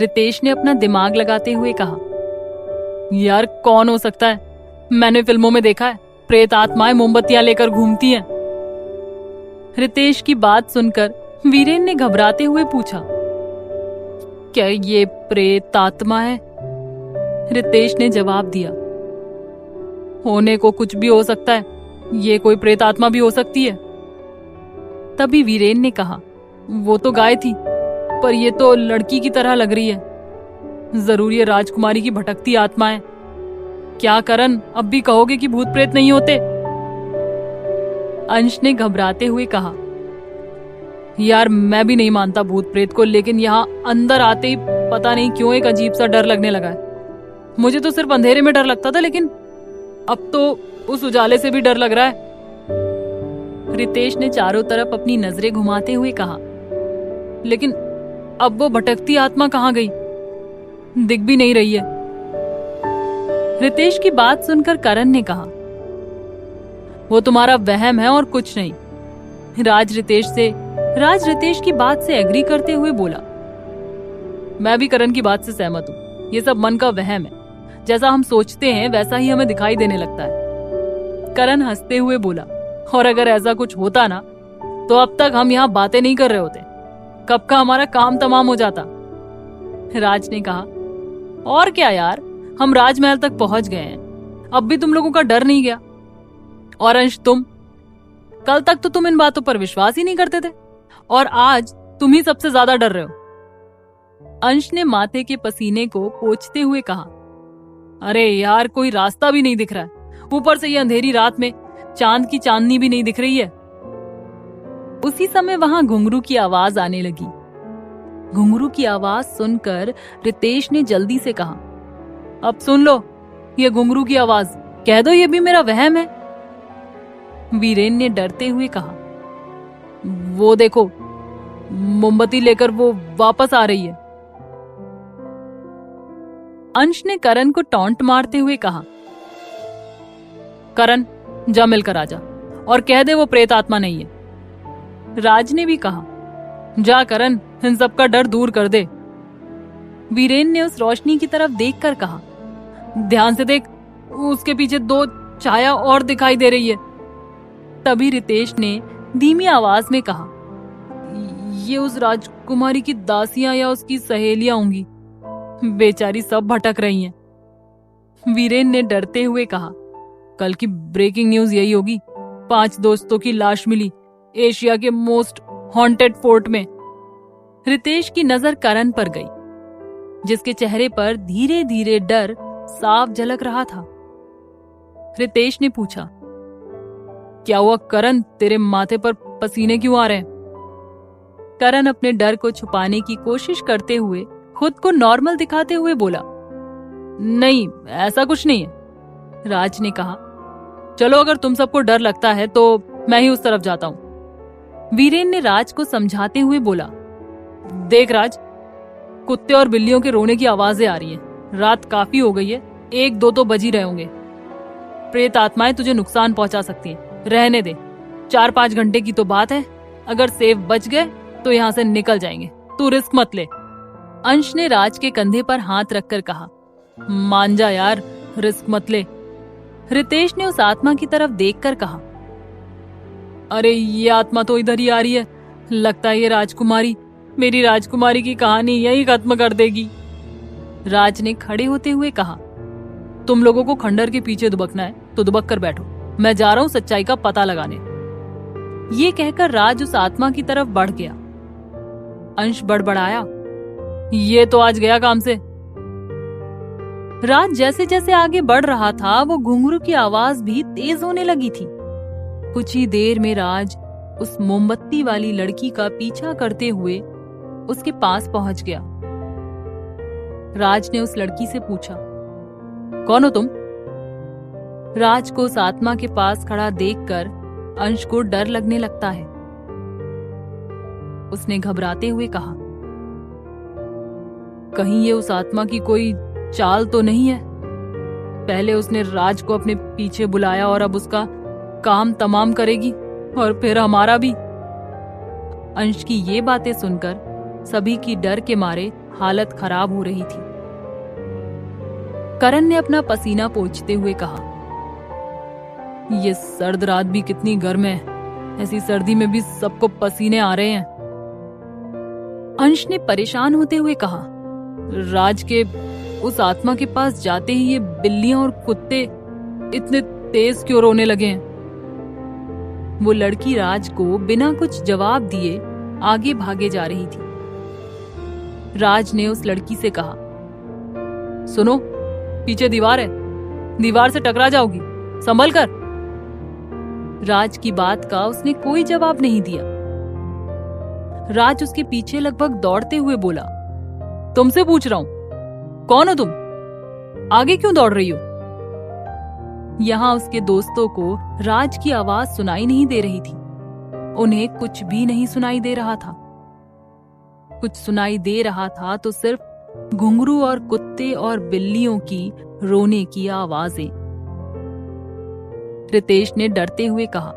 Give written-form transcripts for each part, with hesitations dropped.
रितेश ने अपना दिमाग लगाते हुए कहा। यार कौन हो सकता है? मैंने फिल्मों में देखा है, प्रेत आत्माएं मोमबत्तियां लेकर घूमती हैं। रितेश की बात सुनकर वीरेन ने घबराते हुए पूछा, क्या ये प्रेत आत्मा है? रितेश ने जवाब दिया, होने को कुछ भी हो सकता है, ये कोई प्रेत आत्मा भी हो सकती है। तभी वीरेन ने कहा, वो तो गाय थी, पर ये तो लड़की की तरह लग रही है। जरूर ये राजकुमारी की भटकती आत्मा है। क्या करण, अब भी कहोगे कि भूत प्रेत नहीं होते? अंश ने घबराते हुए कहा, यार मैं भी नहीं मानता भूत प्रेत को, लेकिन यहाँ अंदर आते ही पता नहीं क्यों एक अजीब सा डर लगने लगा है। मुझे तो सिर्फ अंधेरे में डर लगता था, लेकिन अब तो उस उजाले से भी डर लग रहा है। रितेश ने चारों तरफ अपनी नजरें घुमाते हुए कहा, लेकिन अब वो भटकती आत्मा कहाँ गई? दिख भी नहीं रही है। रितेश की बात सुनकर करण ने कहा, वो तुम्हारा वहम है और कुछ नहीं। राज रितेश की बात से एग्री करते हुए बोला, मैं भी करण की बात से सहमत हूँ। ये सब मन का वहम है। जैसा हम सोचते हैं वैसा ही हमें दिखाई देने लगता है। करण हंसते हुए बोला, और अगर ऐसा कुछ होता ना, तो अब तक हम यहाँ बातें नहीं कर रहे होते। कब का हमारा काम तमाम हो जाता। राज ने कहा, और क्या यार, हम राजमहल तक पहुंच गए हैं, अब भी तुम लोगों का डर नहीं गया। और अंश, तुम कल तक तो तुम इन बातों पर विश्वास ही नहीं करते थे, और आज तुम ही सबसे ज्यादा डर रहे हो। अंश ने माथे के पसीने को पोंछते हुए कहा, अरे यार, कोई रास्ता भी नहीं दिख रहा है। ऊपर से ये अंधेरी रात में चांद की चांदनी भी नहीं दिख रही है। उसी समय वहां घुंघरू की आवाज आने लगी। घुंघरू की आवाज सुनकर रितेश ने जल्दी से कहा, अब सुन लो ये घुंघरू की आवाज, कह दो ये भी मेरा वहम है। वीरेन ने डरते हुए कहा, वो देखो, मोमबत्ती लेकर वो वापस आ रही है। अंश ने करण को टॉन्ट मारते हुए कहा, करण जा मिलकर आजा और कह दे वो प्रेत आत्मा नहीं है। राज ने भी कहा, जा करण, इन सबका डर दूर कर दे। वीरेन ने उस रोशनी की तरफ देखकर कहा, ध्यान से देख, उसके पीछे दो छाया और दिखाई दे रही है। तभी रितेश ने धीमी आवाज में कहा, ये उस राजकुमारी की दासियां या उसकी सहेलियां होंगी। बेचारी सब भटक रही हैं। वीरेन ने डरते हुए कहा, कल की ब्रेकिंग न्यूज यही होगी, 5 दोस्तों की लाश मिली एशिया के मोस्ट हॉन्टेड फोर्ट में। रितेश की नजर करण पर गई, जिसके चेहरे पर धीरे धीरे डर साफ झलक रहा था। रितेश ने पूछा, क्या हुआ करण, तेरे माथे पर पसीने क्यों आ रहे हैं? करण अपने डर को छुपाने की कोशिश करते हुए खुद को नॉर्मल दिखाते हुए बोला, नहीं ऐसा कुछ नहीं है। राज ने कहा, चलो अगर तुम सबको डर लगता है तो मैं ही उस तरफ जाता हूं। वीरेन ने राज को समझाते हुए बोला, देख राज, कुत्ते और बिल्लियों के रोने की आवाजें आ रही हैं। रात काफी हो गई है, 1-2 तो बज ही रहे होंगे। प्रेत आत्माएं तुझे नुकसान पहुंचा सकती हैं, रहने दे। 4-5 घंटे की तो बात है, अगर सेफ बच गए तो यहाँ से निकल जाएंगे, तू रिस्क मत ले। अंश ने राज के कंधे पर हाथ रखकर कहा, मान जा यार, रिस्क मत ले। रितेश ने उस आत्मा की तरफ देखकर कहा, अरे ये आत्मा तो इधर ही आ रही है, लगता है ये राजकुमारी मेरी राजकुमारी की कहानी यही खत्म कर देगी। राज ने खड़े होते हुए कहा, तुम लोगों को खंडर के पीछे दुबकना है तो दुबक कर बैठो, मैं जा रहा हूं सच्चाई का पता लगाने। ये कहकर राज उस आत्मा की तरफ बढ़ गया। अंश बड़बड़ाया, ये तो आज गया काम से। राज जैसे जैसे आगे बढ़ रहा था, वो घुंघरू की आवाज भी तेज होने लगी थी। कुछ ही देर में राज उस मोमबत्ती वाली लड़की का पीछा करते हुए उसके पास पहुंच गया। राज ने उस लड़की से पूछा, कौन हो तुम? राज को उस आत्मा के पास खड़ा देखकर अंश को डर लगने लगता है। उसने घबराते हुए कहा, कहीं ये उस आत्मा की कोई चाल तो नहीं है? पहले उसने राज को अपने पीछे बुलाया और अब उसका काम तमाम करेगी, और फिर हमारा भी। अंश की ये बातें सुनकर सभी की डर के मारे हालत खराब हो रही थी। करण ने अपना पसीना पोंछते हुए कहा, ये सर्द रात भी कितनी गर्म है, ऐसी सर्दी में भी सबको पसीने आ रहे हैं। अंश ने परेशान होते हुए कहा, राज के उस आत्मा के पास जाते ही ये बिल्लियां और कुत्ते इतने तेज क्यों रोने लगे हैं? वो लड़की राज को बिना कुछ जवाब दिए आगे भागे जा रही थी। राज ने उस लड़की से कहा, सुनो, पीछे दीवार है, दीवार से टकरा जाओगी, संभल कर। राज की बात का उसने कोई जवाब नहीं दिया। राज उसके पीछे लगभग दौड़ते हुए बोला, तुमसे पूछ रहा हूं, कौन हो तुम? आगे क्यों दौड़ रही हो? यहां उसके दोस्तों को राज की आवाज सुनाई नहीं दे रही थी। उन्हें कुछ भी नहीं सुनाई दे रहा था। कुछ सुनाई दे रहा था तो सिर्फ घुंघरू और कुत्ते और बिल्लियों की रोने की आवाजें। रितेश ने डरते हुए कहा,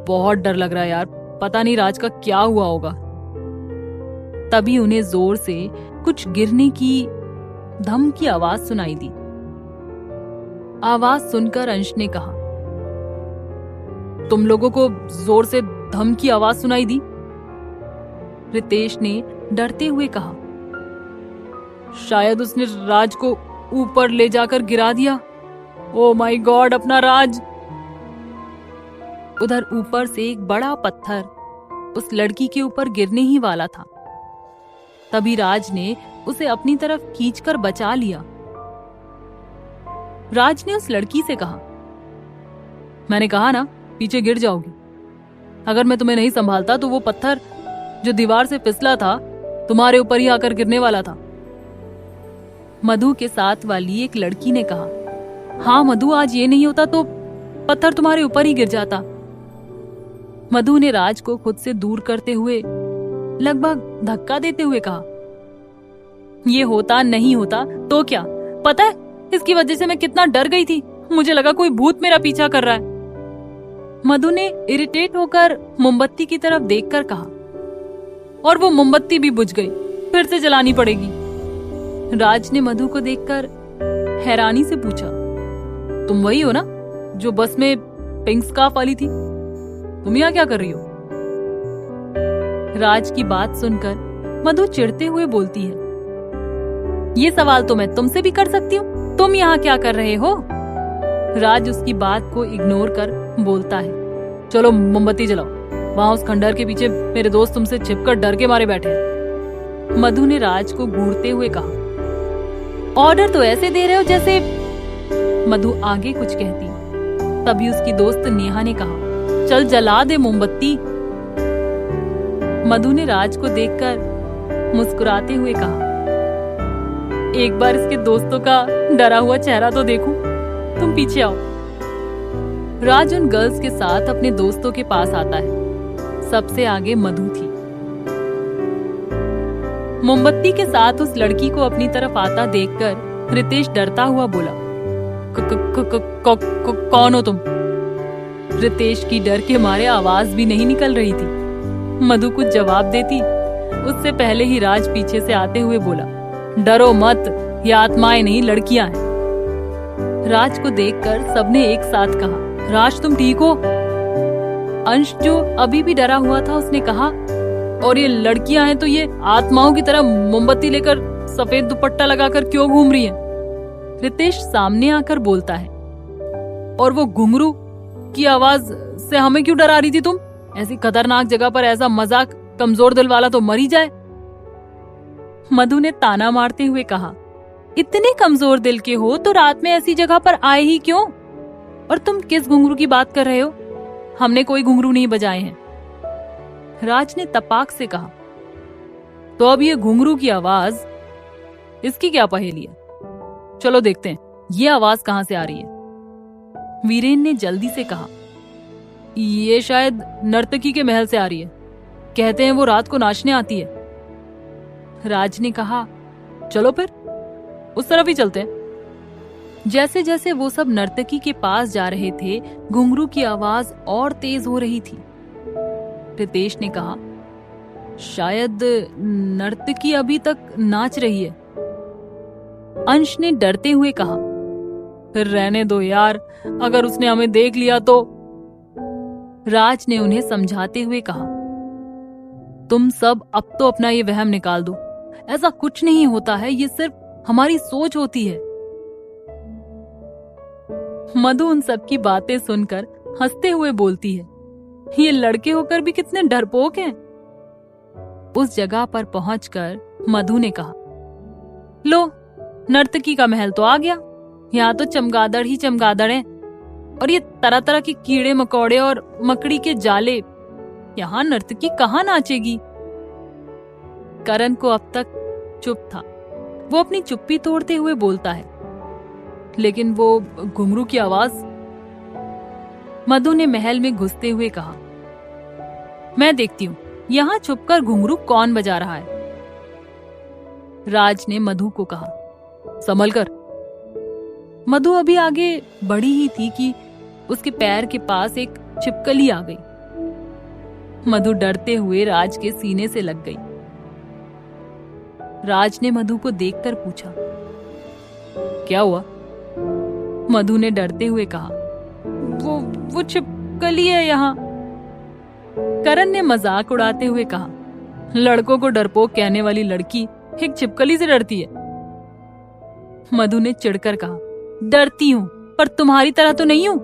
बहुत डर लग रहा है यार, पता नहीं राज का क्या हुआ होगा। तभी उन्हें जोर से कुछ गिरने की धम की आवाज सुनाई दी। आवाज सुनकर अंश ने कहा, तुम लोगों को जोर से धम की आवाज सुनाई दी? रितेश ने डरते हुए कहा, शायद उसने राज को ऊपर ले जाकर गिरा दिया। ओ माय गॉड, अपना राज। उधर ऊपर से एक बड़ा पत्थर उस लड़की के ऊपर गिरने ही वाला था। तभी राज ने उसे अपनी तरफ खींचकर बचा लिया। राज ने उस लड़की से कहा, मैंने कहा ना, पीछे गिर जाओगी। अगर मैं तुम्हें नहीं संभालता तो वो पत्थर जो दीवार से फिसला था तुम्हारे ऊपर ही आकर गिरने वाला था। मधु के साथ वाली एक लड़की ने कहा, हाँ मधु, आज ये नहीं होता तो पत्थर तुम्हारे ऊपर ही गिर जाता। मधु ने राज को खुद से दूर करते हुए लगभग धक्का देते हुए कहा, ये होता नहीं होता तो क्या, पता है इसकी वजह से मैं कितना डर गई थी, मुझे लगा कोई भूत मेरा पीछा कर रहा है। मधु ने इरिटेट होकर मोमबत्ती की तरफ देखकर कहा, और वो मोमबत्ती भी बुझ गई, फिर से जलानी पड़ेगी। राज ने मधु को देखकर हैरानी से पूछा, तुम वही हो ना जो बस में पिंक स्कार्फ वाली थी? तुम यहाँ क्या कर रही हो? राज की बात सुनकर मधु चिढ़ते हुए बोलती है, ये सवाल तो मैं तुमसे भी कर सकती हूँ, तुम यहाँ क्या कर रहे हो? राज उसकी बात को इग्नोर कर बोलता है, चलो मोमबत्ती जलाओ, वहां उस खंडहर के पीछे मेरे दोस्त तुमसे छिपकर डर के मारे बैठे हैं। मधु ने राज को घूरते हुए कहा, ऑर्डर तो ऐसे दे रहे हो जैसे। मधु आगे कुछ कहती, तभी उसकी दोस्त नेहा ने कहा, चल जला दे मोमबत्ती। मधु ने राज को देखकर मुस्कुराते हुए कहा, एक बार इसके दोस्तों का डरा हुआ चेहरा तो देखूं, तुम पीछे आओ। राज उन गर्ल्स के साथ अपने दोस्तों के पास आता है। सबसे आगे मधु थी। मोमबत्ती के साथ उस लड़की को अपनी तरफ आता देखकर रितेश डरता हुआ बोला, कौन हो तुम? रितेश की डर के मारे आवाज भी नहीं निकल रही थी। मधु कुछ जवाब देती उससे पहले ही राज पीछे से आते हुए बोला, डरो मत, ये आत्माएं नहीं लड़कियां हैं। राज को देखकर सबने एक साथ कहा, राज तुम ठीक हो? अंश जो अभी भी डरा हुआ था उसने कहा, और ये लड़कियां हैं तो ये आत्माओं की तरह मोमबत्ती लेकर सफेद दुपट्टा लगाकर क्यों घूम रही हैं? रितेश सामने आकर बोलता है, और वो घुंघरू की आवाज से हमें क्यों डरा रही थी तुम? ऐसी खतरनाक जगह पर ऐसा मजाक, कमजोर दिल वाला तो मर ही जाए। मधु ने ताना मारते हुए कहा, इतने कमजोर दिल के हो तो रात में ऐसी जगह पर आए ही क्यों? और तुम किस घुंघरू की बात कर रहे हो? हमने कोई घुंघरू नहीं बजाए हैं। राज ने तपाक से कहा, तो अब ये घुंघरू की आवाज, इसकी क्या पहेली है? चलो देखते हैं ये आवाज कहां से आ रही है। वीरेन ने जल्दी से कहा, ये शायद नर्तकी के महल से आ रही है, कहते हैं वो रात को नाचने आती है। राज ने कहा, चलो फिर उस तरफ ही चलते हैं। जैसे जैसे वो सब नर्तकी के पास जा रहे थे, घुंघरू की आवाज और तेज हो रही थी। रितेश ने कहा, शायद नर्तकी अभी तक नाच रही है। अंश ने डरते हुए कहा। फिर रहने दो यार, अगर उसने हमें देख लिया तो। राज ने उन्हें समझाते हुए कहा, तुम सब अब तो अपना ये वहम निकाल दो। ऐसा कुछ नहीं होता है, ये सिर्फ हमारी सोच होती है। मधु उन सब की बातें सुनकर हंसते हुए बोलती है, ये लड़के होकर भी कितने डरपोक हैं। उस जगह पर पहुंचकर मधु ने कहा, लो, नर्तकी का महल तो आ गया। यहाँ तो चमगादड़ ही चमगादड़ हैं, और ये तरह तरह के कीड़े मकोड़े और मकड़ी के जाले। यहाँ नर्तकी कहाँ नाचेगी। करण को अब तक चुप था। वो अपनी चुप्पी तोड़ते हुए बोलता है, लेकिन वो घुंघरू की आवाज। मधु ने महल में घुसते हुए कहा, मैं देखती हूँ यहाँ छुपकर घुंघरू कौन बजा रहा है। राज ने मधु को कहा, संभल कर। मधु अभी आगे बढ़ी ही थी कि उसके पैर के पास एक छिपकली आ गई। मधु डरते हुए राज के सीने से लग गई। राज ने मधु को देखकर पूछा, क्या हुआ? मधु ने डरते हुए कहा, वो छिपकली है यहाँ। करण ने मजाक उड़ाते हुए कहा, लड़कों को डरपोक कहने वाली लड़की एक छिपकली से डरती है। मधु ने चिढ़कर कहा, डरती हूं, पर तुम्हारी तरह तो नहीं हूं।